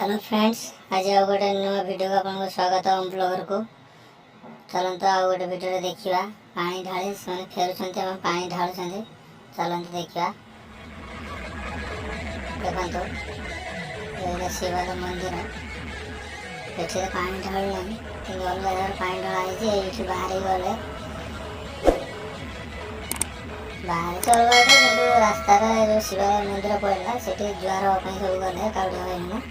Hello friends, आज आउ गोटे नुआ वीडियो को आपको स्वागत है हम ब्लॉगर को। चलते आउ गोटे वीडियो देखा पानी ढाली से फेरुंट पानी ढालुंट। चलते देखा देखो ये शिव मंदिर ये पानी ढालू कि अलग जगह पानी ढाई बाहर गले बाहर चलवा कि रास्तार जो शिव मंदिर पड़ा से जुआर हाँपाई सब गले काउड़िया भाई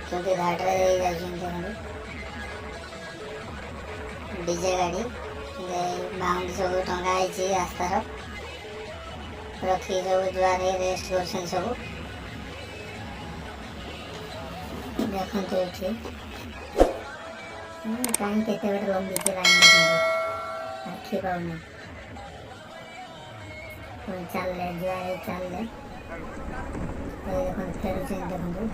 क्योंकि घाटे डीजे गाड़ी बाउंड सब टंगाई रास्तार रखी सब जुआर रेस्ट कर सब देखते ये कहीं केते बड़े लंबी लाइन आखि पाऊना चल जुआर चल देख फेरुच देखो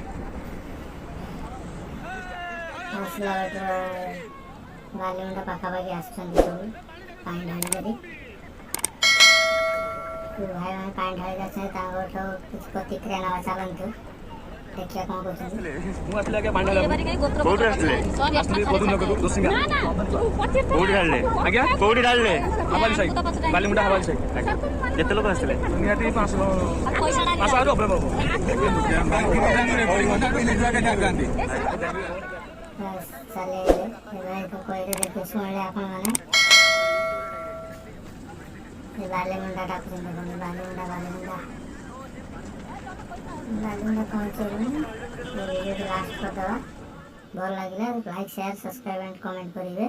आसला बालीमुंडा पाखापाखि आसुँच सब पानी ढाणी भाई मैंने पानी ढाई जाते कुछ प्रतिक्रिया ना चलतु देखिए कौन बालीमुंडा डाक बालीमुंडा बालीमुंडा पहुँचे वीडियो लास्ट कर दवा भल लगे like share subscribe and comment करेंगे।